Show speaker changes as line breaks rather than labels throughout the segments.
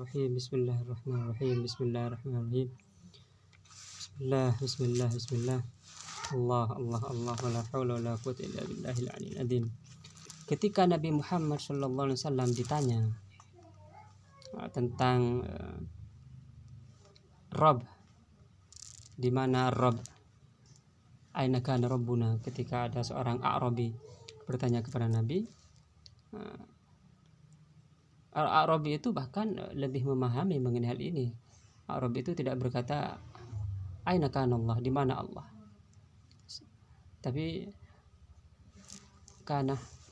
Bismillahirrahmanirrahim. Bismillahirrahmanirrahim. Bismillahirrahmanirrahim. Bismillah. Allah. Wala haula wala quwwata illa billahil aliyil azim. Ketika Nabi Muhammad sallallahu alaihi wasallam ditanya tentang Rabb, di mana Rabb? Aina kana Rabbuna? Ketika ada seorang A'rabi bertanya kepada Nabi, A'rabi itu bahkan lebih memahami mengenai hal ini. A'rabi itu tidak berkata aina kana Allah, di mana Allah, tapi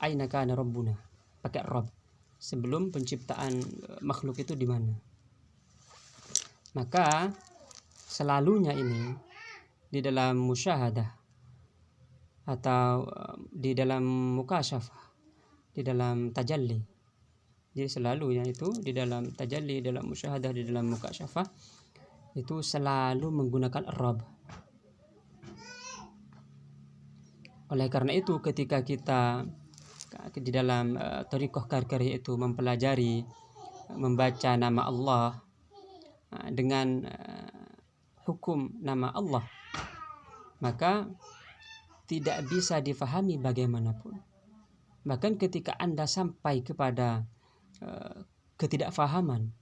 aina kana Rabbuna, pakai Rabb. Sebelum penciptaan makhluk itu di mana? Maka selalunya ini di dalam musyahadah atau di dalam mukasyafah, di dalam tajalli. Jadi selalunya itu di dalam tajalli, dalam musyahadah, di dalam mukasyafah itu selalu menggunakan Rabb. Oleh karena itu ketika kita di dalam thariqah Qarqariyah itu mempelajari, membaca nama Allah dengan hukum nama Allah, maka tidak bisa difahami bagaimanapun. Bahkan ketika Anda sampai kepada ketidakfahaman,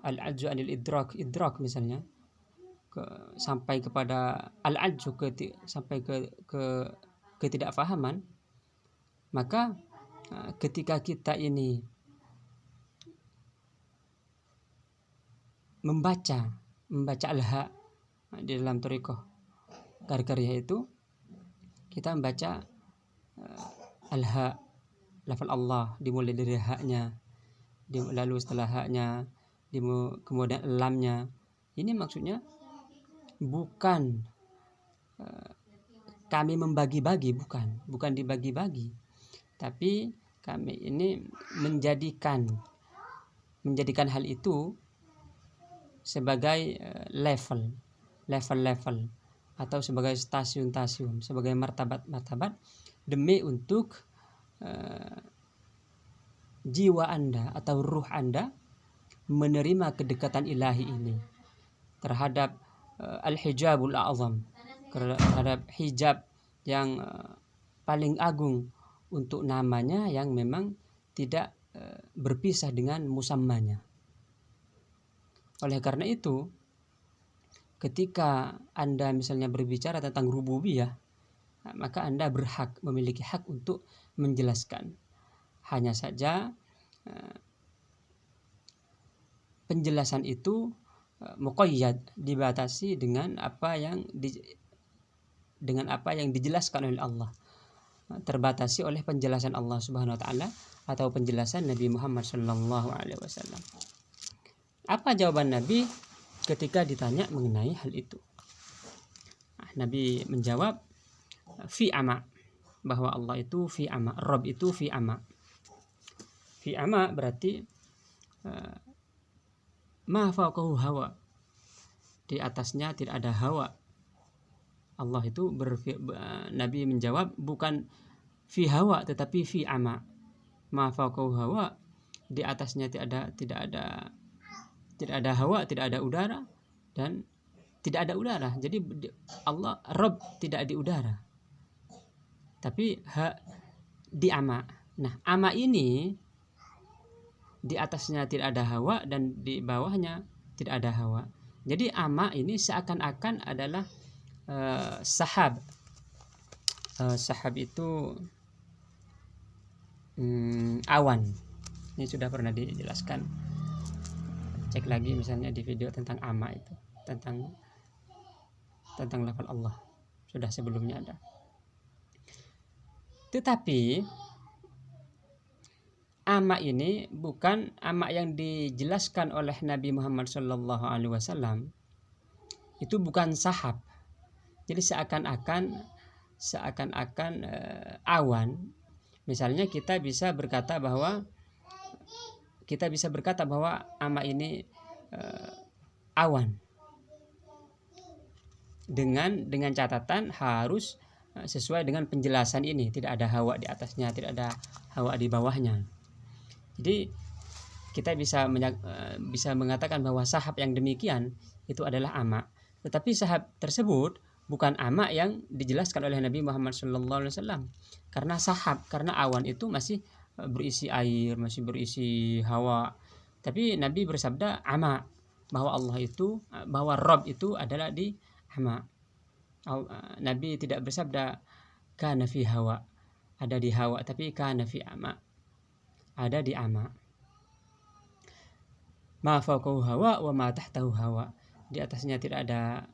al-ajzu anil idrak misalnya, sampai kepada al-ajzu, sampai ke ketidakfahaman, maka ketika kita ini membaca al-ha di dalam thariqah Qarqariyah itu, kita membaca al-ha, lafal Allah dimulai dari haknya, lalu setelah haknya kemudian lamnya. Ini maksudnya bukan kami membagi-bagi, bukan dibagi-bagi, tapi kami ini menjadikan hal itu sebagai level atau sebagai stasiun-stasiun, sebagai martabat demi untuk jiwa Anda atau ruh Anda menerima kedekatan ilahi ini terhadap al-hijabul a'zam, terhadap hijab yang paling agung untuk namanya yang memang tidak berpisah dengan musammanya. Oleh karena itu, ketika Anda misalnya berbicara tentang rububiyah, maka Anda memiliki hak untuk menjelaskan. Hanya saja penjelasan itu muqayyad, dibatasi dengan apa yang dijelaskan oleh Allah, terbatasi oleh penjelasan Allah Subhanahu wa taala atau penjelasan Nabi Muhammad sallallahu alaihi wasallam. Apa jawaban Nabi ketika ditanya mengenai hal itu? Nabi menjawab fi ama, bahwa Allah itu fi ama, Rabb itu fi ama. Fi ama berarti ma fawqahu hawa, di atasnya tidak ada hawa. Allah itu Nabi menjawab bukan fi hawa tetapi fi ama. Ma fawqahu hawa, di atasnya tidak ada hawa, tidak ada udara, dan tidak ada udara. Jadi Allah Rabb tidak di udara, tapi di ama. Nah, ama ini di atasnya tidak ada hawa dan di bawahnya tidak ada hawa. Jadi ama ini seakan-akan adalah sahab. Sahab itu awan. Ini sudah pernah dijelaskan. Cek lagi misalnya di video tentang ama itu, tentang lafal Allah, sudah sebelumnya ada. Tetapi ama ini bukan ama yang dijelaskan oleh Nabi Muhammad sallallahu alaihi wasallam. Itu bukan sahab. Jadi seakan-akan awan. Misalnya kita bisa berkata bahwa ama ini awan, dengan catatan harus sesuai dengan penjelasan ini, tidak ada hawa di atasnya, tidak ada hawa di bawahnya. Jadi kita bisa mengatakan bahwa sahab yang demikian itu adalah ama. Tetapi sahab tersebut bukan ama yang dijelaskan oleh Nabi Muhammad SAW. Karena sahab, karena awan itu masih berisi air, masih berisi hawa. Tapi Nabi bersabda ama, bahwa Allah itu, bahwa Rabb itu adalah di ama. Nabi tidak bersabda kana fi hawa, ada di hawa, tapi kana fi ama, ada di ama. Ma fawqahu hawa wa ma tahtahu hawa. Di atasnya tidak ada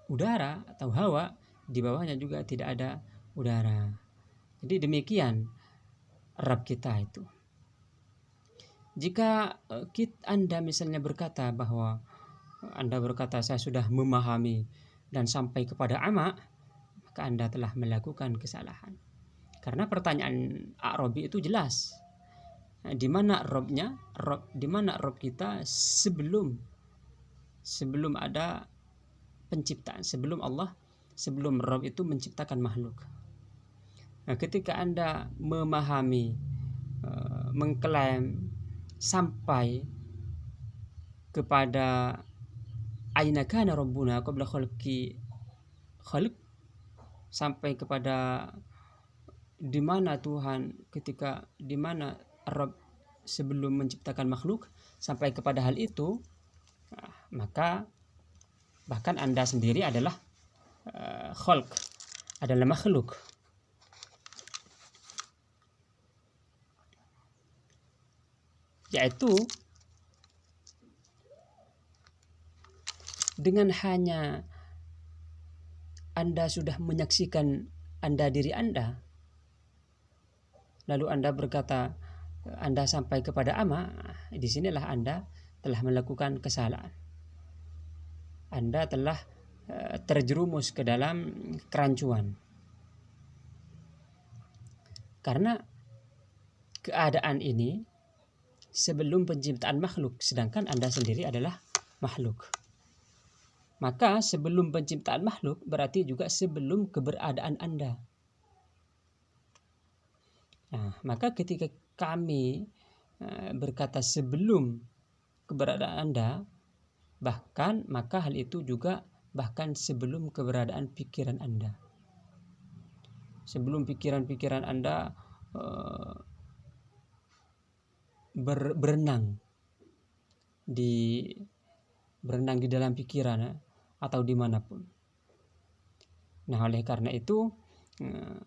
udara atau hawa, di bawahnya juga tidak ada udara. Jadi demikian Rabb kita itu. Jika Anda misalnya berkata bahwa saya sudah memahami dan sampai kepada ama, maka Anda telah melakukan kesalahan. Karena pertanyaan A'rabi itu jelas. Di mana Rabb-nya? Di mana Rabb kita sebelum ada penciptaan, sebelum Rabb itu menciptakan makhluk. Nah, ketika Anda memahami, mengklaim sampai kepada aina kana rabbuna qabla khalqi khalq, sampai kepada di mana Tuhan ketika di mana Rabb sebelum menciptakan makhluk, sampai kepada hal itu, maka bahkan Anda sendiri adalah khalq, adalah makhluk. Yaitu dengan hanya Anda sudah menyaksikan diri Anda, lalu Anda berkata Anda sampai kepada ama, disinilah Anda telah melakukan kesalahan. Anda telah terjerumus ke dalam kerancuan. Karena keadaan ini sebelum penciptaan makhluk, sedangkan Anda sendiri adalah makhluk. Maka sebelum penciptaan makhluk berarti juga sebelum keberadaan Anda. Nah, maka ketika kami berkata sebelum keberadaan Anda, maka hal itu juga bahkan sebelum keberadaan pikiran Anda. Sebelum pikiran-pikiran Anda berenang di dalam pikiran atau dimanapun. Nah, oleh karena itu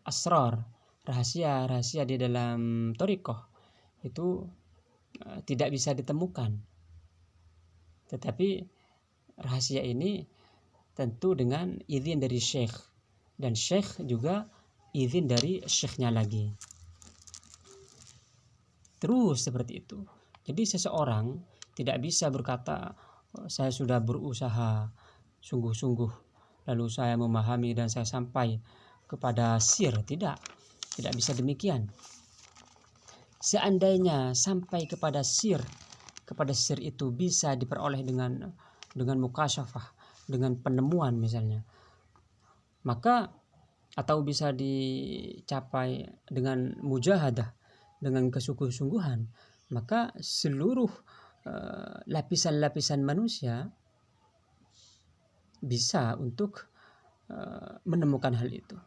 asrar, rahasia di dalam thariqah itu tidak bisa ditemukan. Tetapi rahasia ini tentu dengan izin dari syekh, dan syekh juga izin dari syekhnya lagi. Terus seperti itu. Jadi seseorang tidak bisa berkata saya sudah berusaha sungguh-sungguh lalu saya memahami dan saya sampai kepada sir. Tidak bisa demikian. Seandainya sampai kepada sir itu bisa diperoleh dengan mukasyafah, dengan penemuan misalnya, maka atau bisa dicapai dengan mujahadah, dengan kesungguh-sungguhan, maka seluruh lapisan-lapisan manusia bisa untuk menemukan hal itu.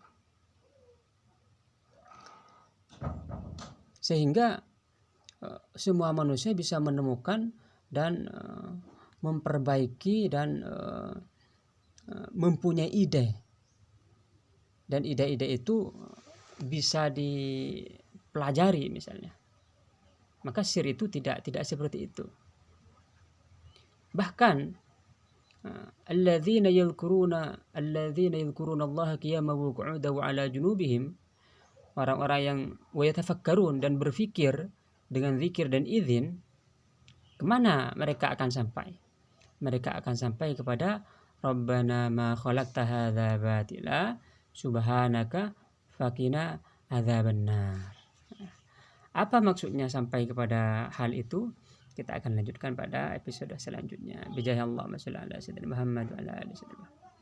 Sehingga semua manusia bisa menemukan dan memperbaiki dan mempunyai ide. Dan ide-ide itu bisa dipelajari misalnya. Maka sir itu tidak seperti itu. Bahkan alladzina yadhkuruna Allah qiyaman wa qu'udan wa 'ala junubihim, orang-orang yang wayatafakkarun dan berfikir dengan zikir dan izin, kemana mereka akan sampai? Mereka akan sampai kepada Rabbana ma khalaqta hadza batila subhanaka faqina adzabannar. Apa maksudnya sampai kepada hal itu? Kita akan lanjutkan pada episode selanjutnya. Bijahi Allahumma shalli ala sayyidina Muhammad wa ala alihi wasallam.